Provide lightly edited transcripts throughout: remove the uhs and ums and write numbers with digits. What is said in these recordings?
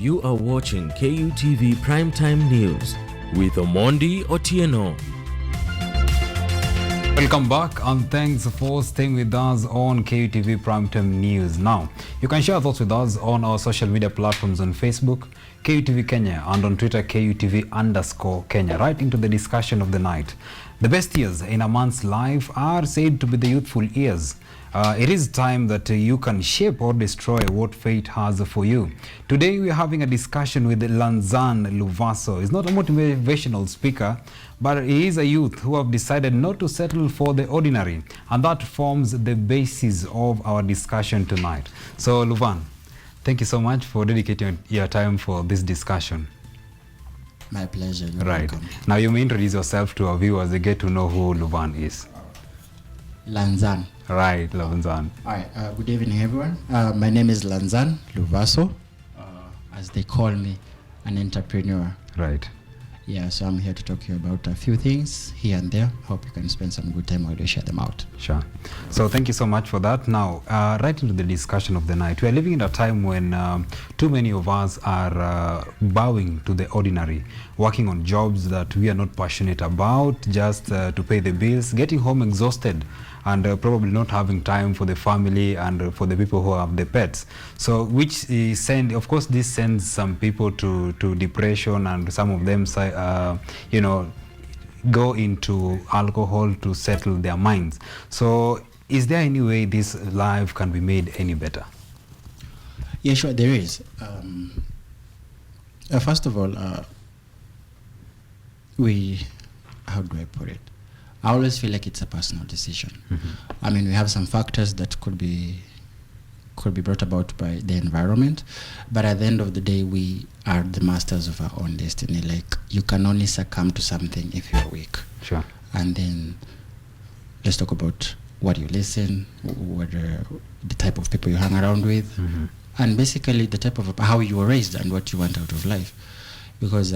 You are watching KUTV Primetime News with Omondi Otieno. Welcome back and thanks for staying with us on KUTV Primetime News. Now, you can share thoughts with us on our social media platforms on Facebook, KUTV Kenya, and on Twitter, KUTV_Kenya, right into the discussion of the night. The best years in a man's life are said to be the youthful years. It is time that you can shape or destroy what fate has for you. Today we are having a discussion with Lanzan Luvaso. He's not a motivational speaker, but he is a youth who have decided not to settle for the ordinary, and that forms the basis of our discussion tonight. So Luvan, thank you so much for dedicating your time for this discussion. My pleasure. You're right. welcome. Now you may introduce yourself to our viewers. They get to know who Luvan is. Lanzan. Right, Lanzan. All right. Good evening, everyone. My name is Lanzan Luvaso, as they call me, an entrepreneur. Right. Yeah, so I'm here to talk to you about a few things here and there. Hope you can spend some good time while we share them out. Sure. So thank you so much for that. Now, right into the discussion of the night. We are living in a time when too many of us are bowing to the ordinary, working on jobs that we are not passionate about, just to pay the bills, getting home exhausted, and probably not having time for the family and for the people who have the pets. So which of course this sends some people to depression, and some of them go into alcohol to settle their minds. So is there any way this life can be made any better? Yeah, sure, there is. First of all, how do I put it? I always feel like it's a personal decision. I mean, we have some factors that could be brought about by the environment, but at the end of the day, we are the masters of our own destiny. Like, you can only succumb to something if you're weak. Sure. And then let's talk about what you listen, the type of people you hang around with, and basically the type of how you were raised and what you want out of life. Because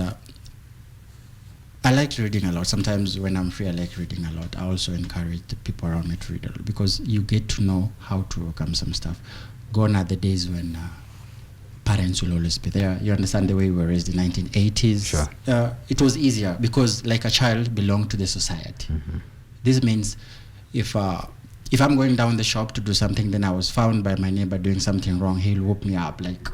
I like reading a lot. Sometimes when I'm free, I like reading a lot. I also encourage the people around me to read a lot, because you get to know how to overcome some stuff. Gone are the days when parents will always be there. You understand, the way we were raised in the 1980s. Sure. It was easier because, like, a child belonged to the society. This means if I'm going down the shop to do something, then I was found by my neighbor doing something wrong, he'll whoop me up. Like,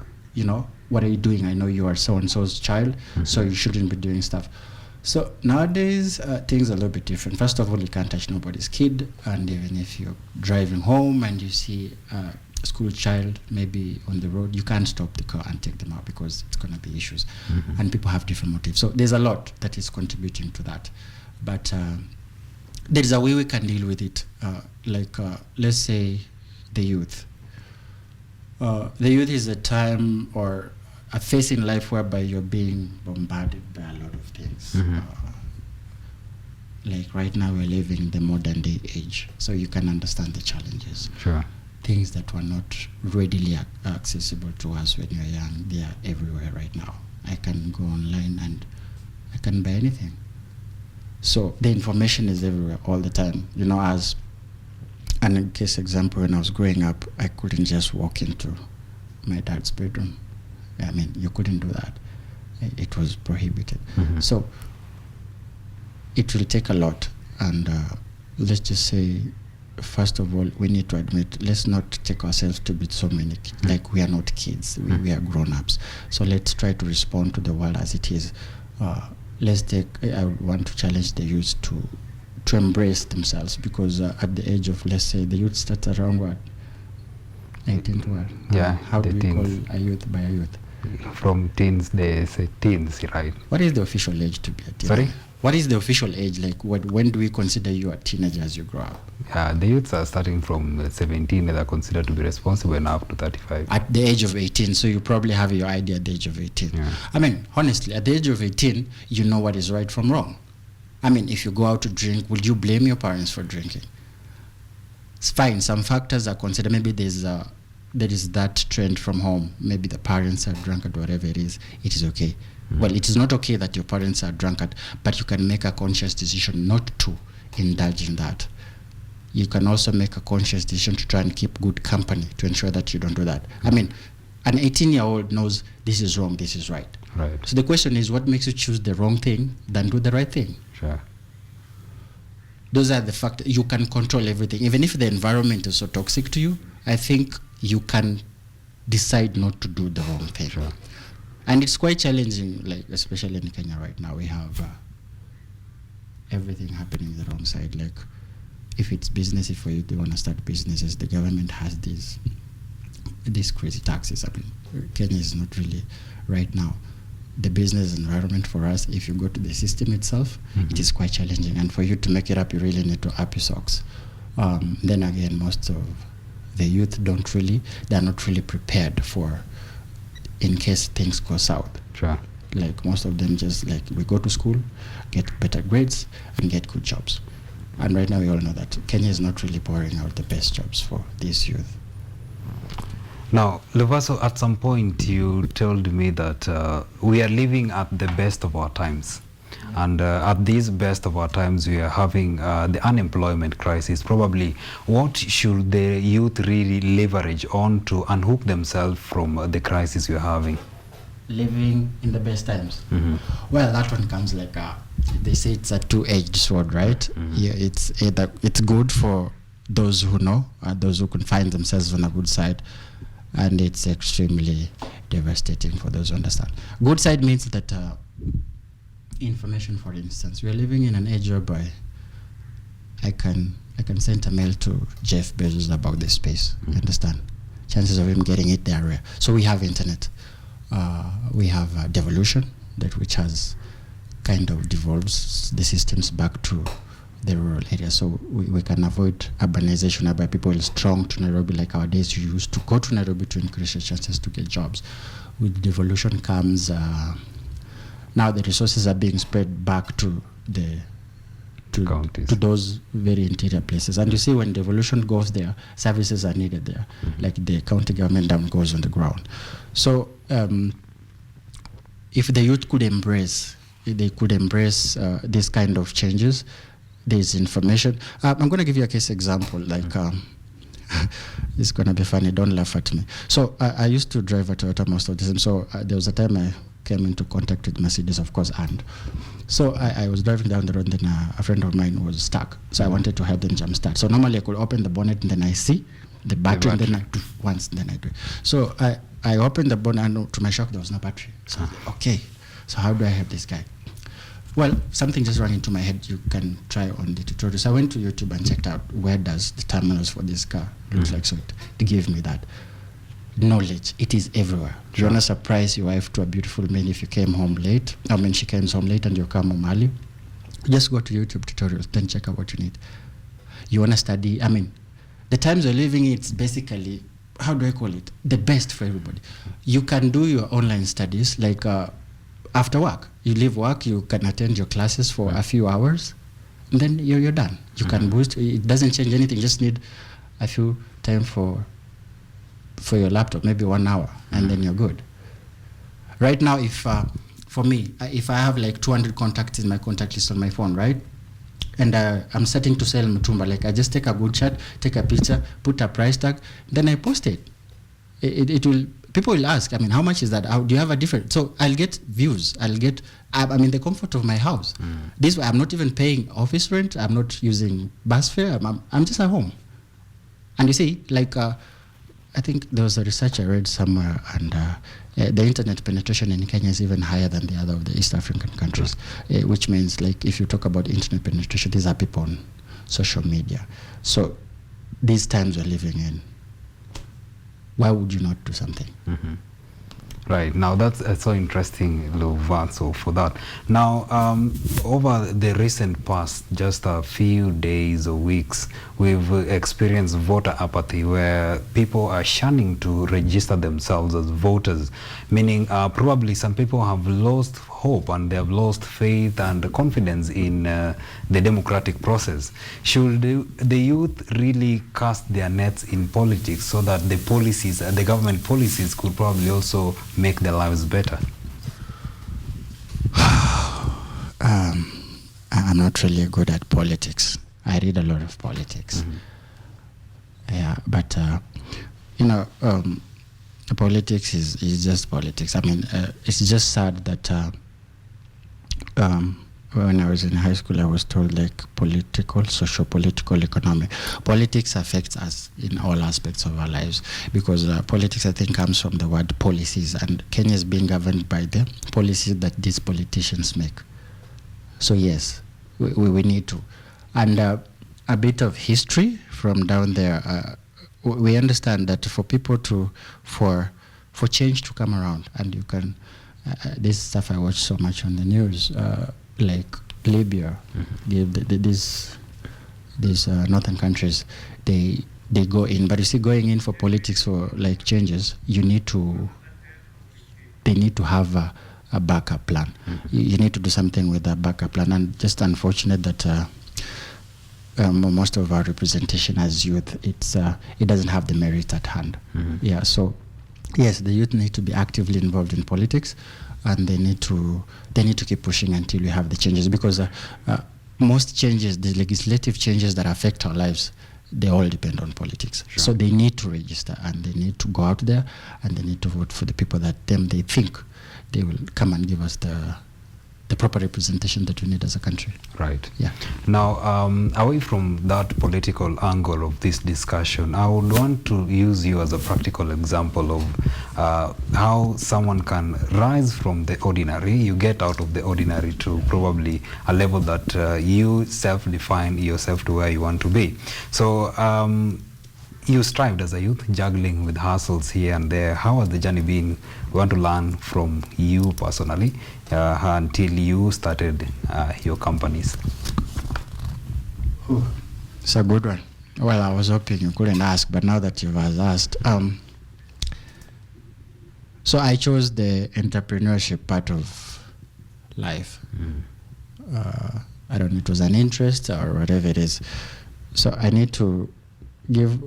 what are you doing? I know you are so-and-so's child, so you shouldn't be doing stuff. So nowadays, things are a little bit different. First of all, you can't touch nobody's kid, and even if you're driving home and you see a school child maybe on the road, you can't stop the car and take them out, because it's going to be issues. And people have different motives. So there's a lot that is contributing to that. But there is a way we can deal with it. Let's say the youth. The youth is a time or a phase in life whereby you're being bombarded by a lot of things. Like right now, we're living the modern day age, so you can understand the challenges. Sure. Things that were not readily accessible to us when you were young, they are everywhere right now. I can go online and I can buy anything. So the information is everywhere all the time. As an case example, when I was growing up, I couldn't just walk into my dad's bedroom. I mean, you couldn't do that. It was prohibited. So it will take a lot. And let's just say, first of all, we need to admit, let's not take ourselves to be so many, like we are not kids, we are grown-ups. So let's try to respond to the world as it is. I want to challenge the youth to embrace themselves, because at the age of, let's say, the youth starts around what? 18 to what? Yeah. How do we call a youth by a youth? From teens, they say teens, right? What is the official age to be a teenager? Sorry? What is the official age? Like, when do we consider you a teenager as you grow up? Yeah, the youths are starting from 17, they are considered to be responsible enough to 35. At the age of 18, so you probably have your idea at the age of 18. Yeah. I mean, honestly, at the age of 18, you know what is right from wrong. I mean, if you go out to drink, would you blame your parents for drinking? It's fine. Some factors are considered. Maybe there is that trend from home. Maybe the parents are drunkard, whatever it is okay. Well, it is not okay that your parents are drunkard, but you can make a conscious decision not to indulge in that. You can also make a conscious decision to try and keep good company to ensure that you don't do that. I mean, An 18-year-old knows this is wrong, this is right. Right. So the question is, what makes you choose the wrong thing than do the right thing? Sure. Those are the factors. You can control everything. Even if the environment is so toxic to you, I think you can decide not to do the wrong thing. Sure. And it's quite challenging, like especially in Kenya right now. We have everything happening the wrong side. Like if it's business, if you want to start businesses, the government has these crazy taxes. I mean, Kenya is not really right now the business environment for us. If you go to the system itself, it is quite challenging, and for you to make it up, you really need to up your socks. Then again, most of the youth they're not really prepared for in case things go south. Sure. Like most of them just like, we go to school, get better grades, and get good jobs. And right now we all know that Kenya is not really pouring out the best jobs for this youth. Now, Levaso, at some point you told me that we are living at the best of our times. And at this best of our times, we are having the unemployment crisis. Probably, what should the youth really leverage on to unhook themselves from the crisis we are having? Living in the best times. Well, that one comes like they say it's a two-edged sword, right? Yeah, it's good for those who know, those who can find themselves on a good side, and it's extremely devastating for those who understand. Good side means that information, for instance, we are living in an age whereby I can send a mail to Jeff Bezos about this space. You understand? Chances of him getting it there are rare. So we have internet. We have devolution, which has kind of devolves the systems back to the rural area. So we can avoid urbanization whereby people will strong to Nairobi like our days you used to go to Nairobi to increase your chances to get jobs. With devolution comes now the resources are being spread back to those very interior places. And you see, when devolution goes there, services are needed there. Like the county government down goes on the ground. So if the youth could embrace this kind of changes, there's information. I'm going to give you a case example. Like it's going to be funny. Don't laugh at me. So I used to drive a Toyota most of the time. So there was a time I came into contact with Mercedes, of course, and so I was driving down the road, and then a friend of mine was stuck. So I wanted to help them jump start. So normally I could open the bonnet, and then I see the battery, and then I do once, and then I do it. So I opened the bonnet, and to my shock, there was no battery. So okay, so how do I help this guy? Well, something just ran into my head. You can try on the tutorial. So I went to YouTube and checked out where does the terminals for this car looks like. So it gave me that knowledge. It is everywhere. You want to surprise your wife to a beautiful meal if you came home late. I mean, she came home late and you come home early. Just go to YouTube tutorials, then check out what you need. You want to study. I mean, the times we're living in, it's basically, how do I call it? The best for everybody. You can do your online studies like after work. You leave work, you can attend your classes for a few hours, and then you're done. You can boost. It doesn't change anything. You just need a few time for your laptop, maybe 1 hour, and then you're good. Right now, if for me, if I have like 200 contacts in my contact list on my phone, right, and I'm starting to sell Mutumba, like I just take a good shot, take a picture, put a price tag, then I post it. It will. People will ask, I mean, how much is that? How, do you have a different? So I'll get views. I'm in the comfort of my house. This way, I'm not even paying office rent. I'm not using bus fare. I'm just at home. And you see, like, I think there was a research I read somewhere, and the internet penetration in Kenya is even higher than the other of the East African countries, which means, like, if you talk about internet penetration, these are people on social media. So these times we're living in, why would you not do something? Right. Now, that's so interesting, Luvanso, for that. Now, over the recent past, just a few days or weeks, we've experienced voter apathy, where people are shunning to register themselves as voters, meaning probably some people have lost hope and they have lost faith and confidence in the democratic process. Should the youth really cast their nets in politics so that the policies, the government policies, could probably also make their lives better? I'm not really good at politics. I read a lot of politics. Yeah, but politics is just politics. I mean, it's just sad that when I was in high school, I was told like political, socio-political, economic. Politics affects us in all aspects of our lives because politics, I think, comes from the word policies, and Kenya is being governed by the policies that these politicians make. So yes, we need to. And a bit of history from down there. We understand that for people for change to come around, and you can, this stuff I watch so much on the news, like Libya, these northern countries, they go in. But you see, going in for politics for like changes, they need to have a backup plan. You need to do something with a backup plan. And just unfortunate that most of our representation as youth, it doesn't have the merit at hand. Yeah, so yes, the youth need to be actively involved in politics, and they need to keep pushing until we have the changes, because most changes, the legislative changes that affect our lives, they all depend on politics. Sure. So they need to register, and they need to go out there, and they need to vote for the people that they think they will come and give us the proper representation that we need as a country. Right. Yeah. Now, away from that political angle of this discussion, I would want to use you as a practical example of how someone can rise from the ordinary. You get out of the ordinary to probably a level that you self-define yourself to where you want to be. So, you strived as a youth, juggling with hustles here and there. How has the journey been? We want to learn from you personally until you started your companies. It's a good one. Well, I was hoping you couldn't ask, but now that you've asked, so I chose the entrepreneurship part of life. I don't know, it was an interest or whatever it is. So I need to give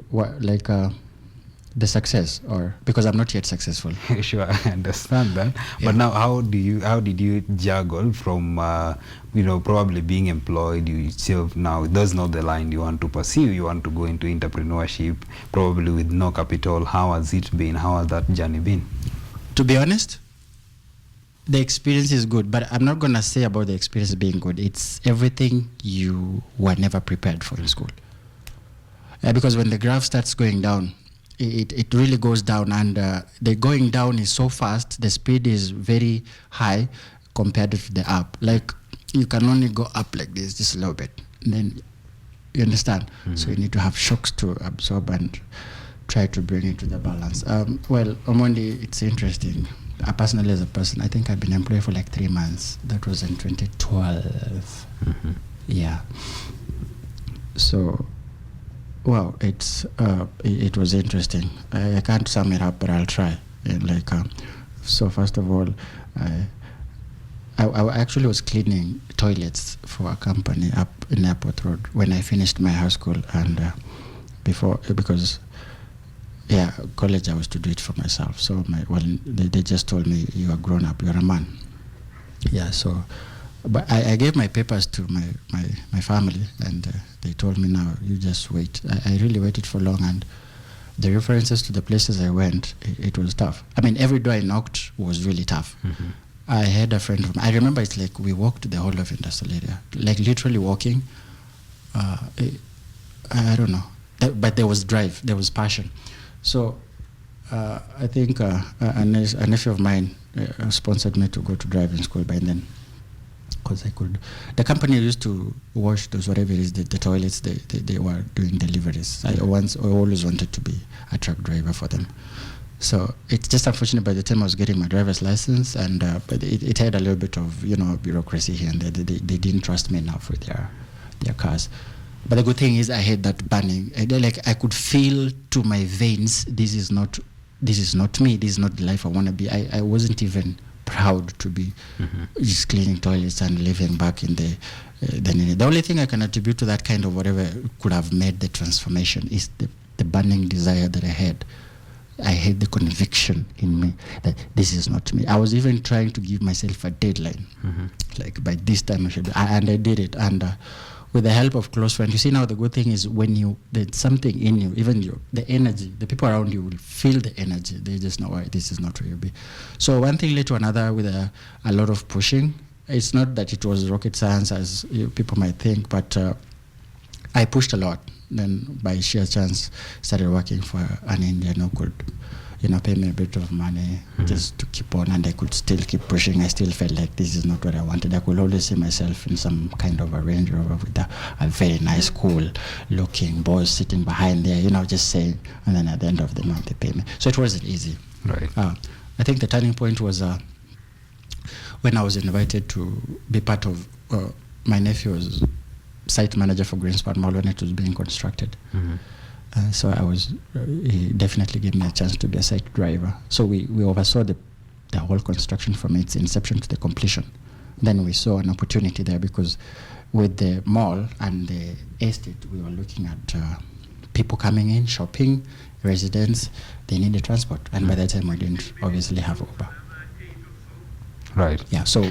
the success, or because I'm not yet successful. Sure, I understand that. Yeah. But now, how did you juggle from probably being employed? You yourself now, that's not the line you want to pursue. You want to go into entrepreneurship, probably with no capital. How has it been? How has that journey been? To be honest, the experience is good, but I'm not gonna say about the experience being good. It's everything you were never prepared for in school. Because when the graph starts going down, it really goes down, and the going down is so fast, the speed is very high compared to the up. Like, you can only go up like this, just a little bit, and then you understand. So you need to have shocks to absorb and try to bring it to the balance. Well, Omondi, it's interesting. Personally, as a person, I think I've been employed for like 3 months. That was in 2012. Yeah. So, well, it was interesting. I can't sum it up, but I'll try. And so first of all, I actually was cleaning toilets for a company up in Airport Road when I finished my high school, and because college I was to do it for myself. So they just told me, you are grown up, you're a man. Yeah, so. But I gave my papers to my family, and they told me, now you just wait. I really waited for long, and the references to the places I went, it was tough. I mean, every door I knocked was really tough. I had a friend I remember it's like we walked the whole of industrial area, like literally walking. I don't know, but there was drive, there was passion. So I think a nephew of mine sponsored me to go to driving school by then. Because I could, the company used to wash those, whatever it is, the toilets. They were doing deliveries. I always wanted to be a truck driver for them. So it's just unfortunate. By the time I was getting my driver's license, and but it had a little bit of bureaucracy here, and they didn't trust me enough with their cars. But the good thing is I had that burning. I could feel to my veins, this is not me. This is not the life I want to be. I wasn't even proud to be just cleaning toilets and living back in the only thing I can attribute to that kind of whatever could have made the transformation is the burning desire that I had. I had the conviction in me that this is not me. I was even trying to give myself a deadline, like by this time I should, and I did it. And with the help of close friends. You see, now the good thing is when there's something in you, even the energy, the people around you will feel the energy. They just know, why this is not where you'll be. So one thing led to another with a lot of pushing. It's not that it was rocket science as people might think, but I pushed a lot. Then by sheer chance, started working for an Indian who could, pay me a bit of money just to keep on, and I could still keep pushing. I still felt like this is not what I wanted. I could always see myself in some kind of a Range Rover with a very nice, cool-looking boss sitting behind there, just saying, and then at the end of the month they pay me. So it wasn't easy. Right. I think the turning point was when I was invited to be part of my nephew's site manager for Greenspan Mall when it was being constructed. So I was, he definitely gave me a chance to be a site driver. So we oversaw the whole construction from its inception to the completion. Then we saw an opportunity there because with the mall and the estate, we were looking at people coming in, shopping, residents, they needed transport. And by that time, we didn't obviously have Uber. Right. Yeah, so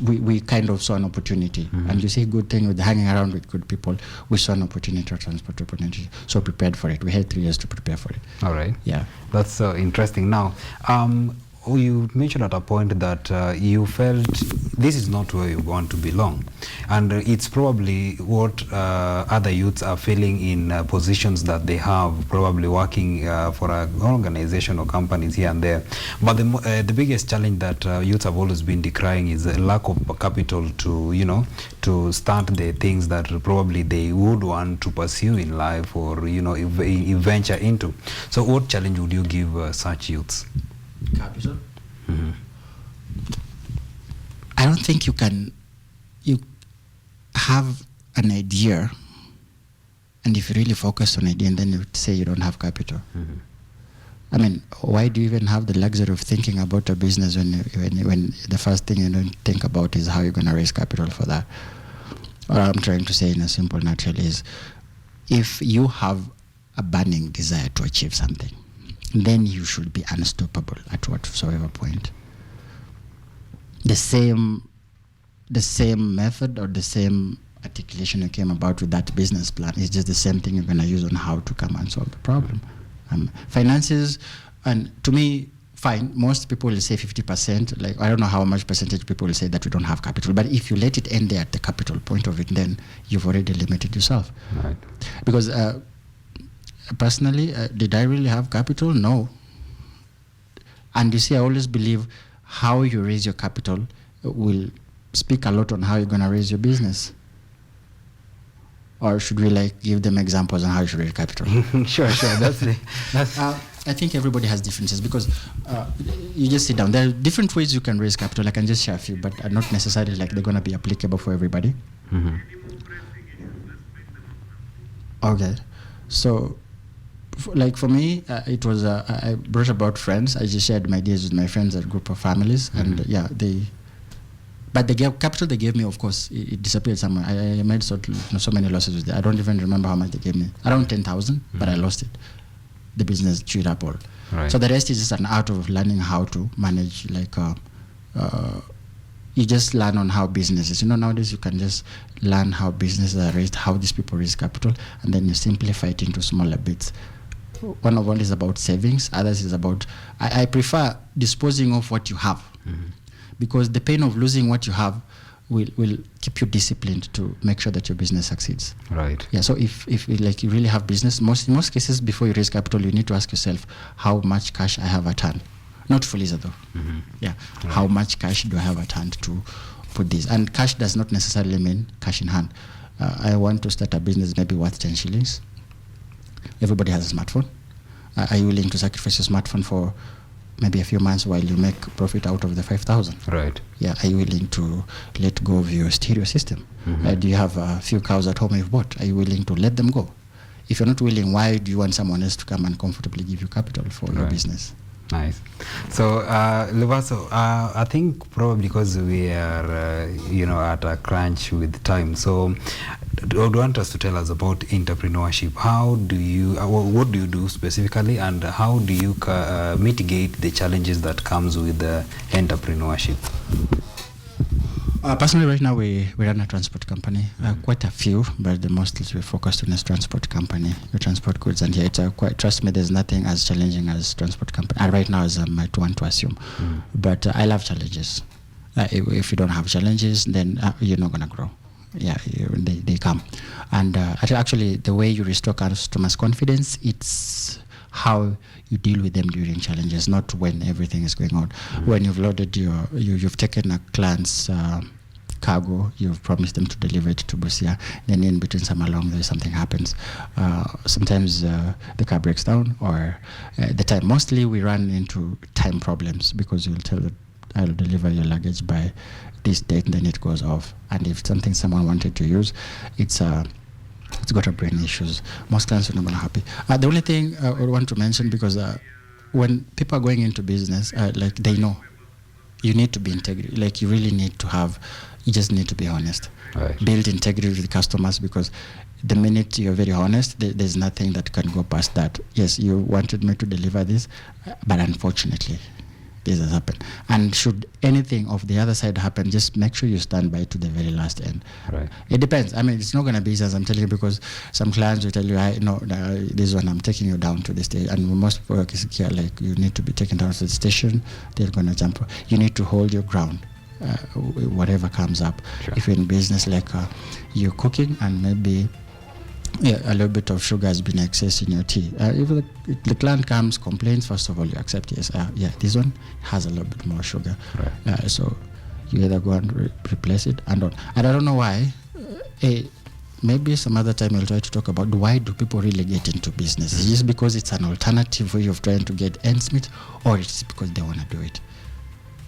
we kind of saw an opportunity. And you see, good thing with hanging around with good people, we saw an opportunity, a transport opportunity, so prepared for it. We had 3 years to prepare for it. All right. Yeah. That's interesting. Now, you mentioned at a point that you felt this is not where you want to belong, and it's probably what other youths are feeling in positions that they have, probably working for an organization or companies here and there. But the biggest challenge that youths have always been decrying is a lack of capital to to start the things that probably they would want to pursue in life or venture into. So what challenge would you give such youths? Capital? I don't think you have an idea, and if you really focus on idea, and then you say you don't have capital. I mean, why do you even have the luxury of thinking about a business when the first thing you don't think about is how you're going to raise capital for that? What I'm trying to say in a simple nutshell is, if you have a burning desire to achieve something, then you should be unstoppable at whatsoever point. The same method or the same articulation you came about with that business plan is just the same thing you're going to use on how to come and solve the problem. Finances, and to me, fine, most people will say 50%, like I don't know how much percentage people will say that we don't have capital, but if you let it end there at the capital point of it, then you've already limited yourself. Right. Because personally, did I really have capital? No. And you see, I always believe how you raise your capital will speak a lot on how you're going to raise your business. Or should we give them examples on how you should raise capital? Sure. That's I think everybody has differences because you just sit down. There are different ways you can raise capital. I can just share a few, but are not necessarily they're going to be applicable for everybody. Okay. So, for me, it was I brought about friends. I just shared my ideas with my friends, a group of families, and but the capital they gave me, of course, it disappeared somewhere. I made so many losses with it. I don't even remember how much they gave me. Around 10,000, but I lost it. The business chewed up all. Right. So the rest is just an art of learning how to manage. You just learn on how businesses. Nowadays you can just learn how businesses are raised, how these people raise capital, and then you simplify it into smaller bits. One is about savings, others is about, I prefer disposing of what you have, because the pain of losing what you have will keep you disciplined to make sure that your business succeeds. Right. Yeah. So if you really have business, in most cases, before you raise capital, you need to ask yourself, how much cash I have at hand, not fully though. Yeah. Right. How much cash do I have at hand to put this? And cash does not necessarily mean cash in hand. I want to start a business maybe worth 10 shillings. Everybody has a smartphone. Are you willing to sacrifice your smartphone for maybe a few months while you make profit out of the 5,000? Right. Yeah. Are you willing to let go of your stereo system? Do you have a few cows at home you've bought? Are you willing to let them go? If you're not willing, why do you want someone else to come and comfortably give you capital for your business? Nice. So, Levaso, I think probably because we are, at a crunch with time, so I would want us to tell us about entrepreneurship. How do you, what do you do specifically, and how do you mitigate the challenges that comes with entrepreneurship? Personally, right now we run a transport company, quite a few, but the most we're focused on is transport company. We transport goods, and here it's quite. Trust me, there's nothing as challenging as transport company. Right now, as I might want to assume, but I love challenges. If you don't have challenges, then you're not gonna grow. Yeah, they come, and actually, the way you restore customers' confidence, it's how you deal with them during challenges, not when everything is going on. When you've loaded you've taken a client's cargo, you've promised them to deliver it to Busia, then in between along there something happens. Sometimes the car breaks down, or the time. Mostly we run into time problems because you'll tell that I'll deliver your luggage by this date, and then it goes off. And if something someone wanted to use, it's got a brain issues. Most clients are not going to happy. The only thing I would want to mention, because when people are going into business, like they know, you need to be integrity. Like you really need to have, you just need to be honest. Right. Build integrity with the customers, because the minute you're very honest, there's nothing that can go past that. Yes, you wanted me to deliver this, but unfortunately, this has happened. And should anything of the other side happen, just make sure you stand by to the very last end. Right. It depends. I mean, it's not going to be easy, as I'm telling you, because some clients will tell you, this one, I'm taking you down to the station. And most work is here, like you need to be taken down to the station. They're going to jump. You need to hold your ground, whatever comes up. Sure. If you're in business, like you're cooking and maybe a little bit of sugar has been excess in your tea. If the client comes, complains, first of all, you accept, yes, this one has a little bit more sugar. Right. So you either go and replace it and on. And I don't know why. Maybe some other time we'll try to talk about why do people really get into business. Is it just because it's an alternative way of trying to get ends meet, or it's because they want to do it?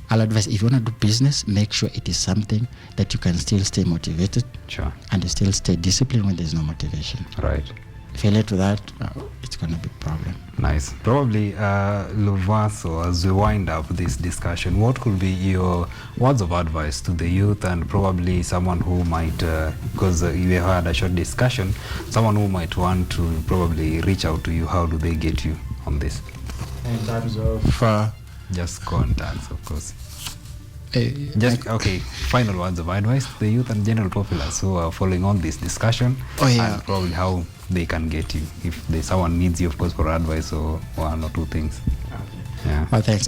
I'll advise, if you want to do business, make sure it is something that you can still stay motivated. Sure. And still stay disciplined when there's no motivation. Right. Failure to that, it's going to be a problem. Nice. Probably, Luvaso, as we wind up this discussion, what could be your words of advice to the youth, and probably someone who might, because you had a short discussion, someone who might want to probably reach out to you, how do they get you on this? In terms of... just contacts, of course. Okay, final words of advice to the youth and general populace who are following on this discussion, and probably how they can get you if someone needs you, of course, for advice or one or two things. Yeah. Oh, thanks.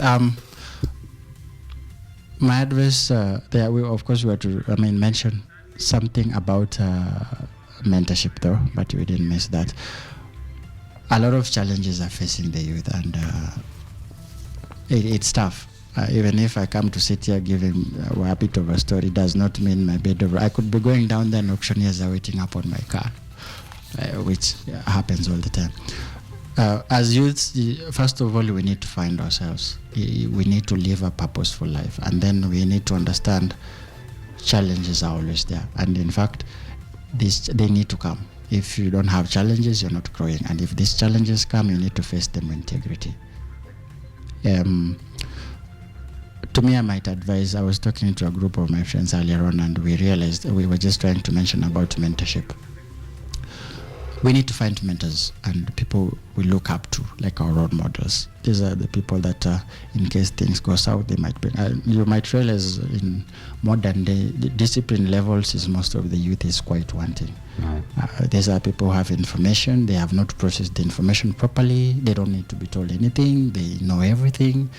My advice, we were to mention something about mentorship, though, but we didn't miss that. A lot of challenges are facing the youth, and it's tough. Even if I come to sit here giving a bit of a story, does not mean my bed over. I could be going down there and auctioneers are waiting up on my car, which happens all the time. As youths, first of all, we need to find ourselves. We need to live a purposeful life, and then we need to understand challenges are always there. And in fact, they need to come. If you don't have challenges, you're not growing. And if these challenges come, you need to face them with integrity. To me, I might advise, I was talking to a group of my friends earlier on, and we realized we were just trying to mention about mentorship. We need to find mentors and people we look up to, like our role models. These are the people that, in case things go south, they might bring. You might realize in modern day, the discipline levels is most of the youth is quite wanting. Right. These are people who have information. They have not processed the information properly. They don't need to be told anything. They know everything.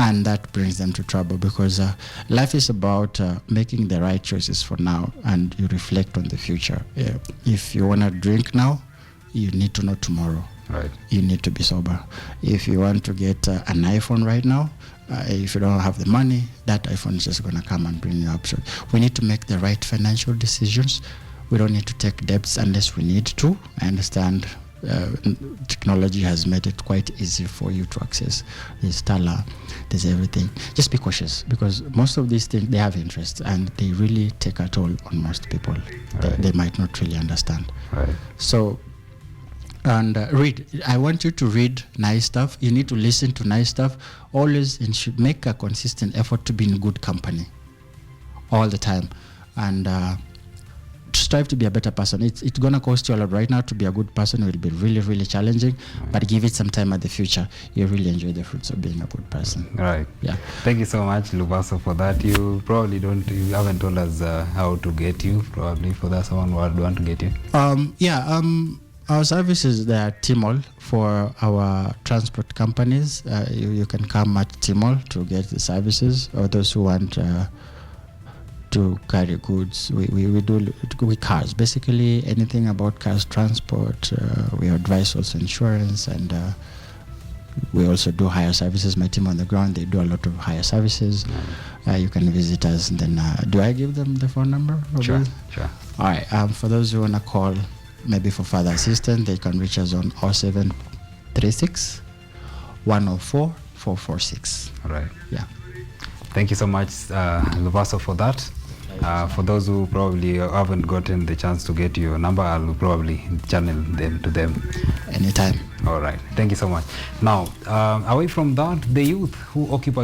And that brings them to trouble, because life is about making the right choices for now, and you reflect on the future. If you want to drink now, you need to know tomorrow. Right. You need to be sober. If you want to get an iPhone right now, if you don't have the money, that iPhone is just going to come and bring you up short. We need to make the right financial decisions. We don't need to take debts unless we need to. I understand technology has made it quite easy for you to access. There's Tala, there's everything. Just be cautious, because most of these things, they have interest, and they really take a toll on most people. Right. They might not really understand. Right. So, and read. I want you to read nice stuff. You need to listen to nice stuff. Always, and should make a consistent effort to be in good company all the time. And strive to be a better person. It's gonna cost you a lot right now. To be a good person will be really, really challenging, but give it some time at the future. You'll really enjoy the fruits of being a good person. Right. Yeah. Thank you so much, Lubaso, for that. You haven't told us how to get you, probably, for that someone who would want to get you. Our services, they are T-Mall for our transport companies. You can come at T-Mall to get the services, or those who want to carry goods. We do with cars, basically anything about cars transport. We advise also insurance, and we also do hire services. My team on the ground, they do a lot of hire services. You can visit us, and then do I give them the phone number? Sure. All right. For those who want to call, maybe for further assistance, they can reach us on 0736 104 446. All right. Yeah. Thank you so much, Lubaso, for that. For those who probably haven't gotten the chance to get your number, I'll probably channel them to them. Anytime. All right. Thank you so much. Now, away from that, the youth who occupy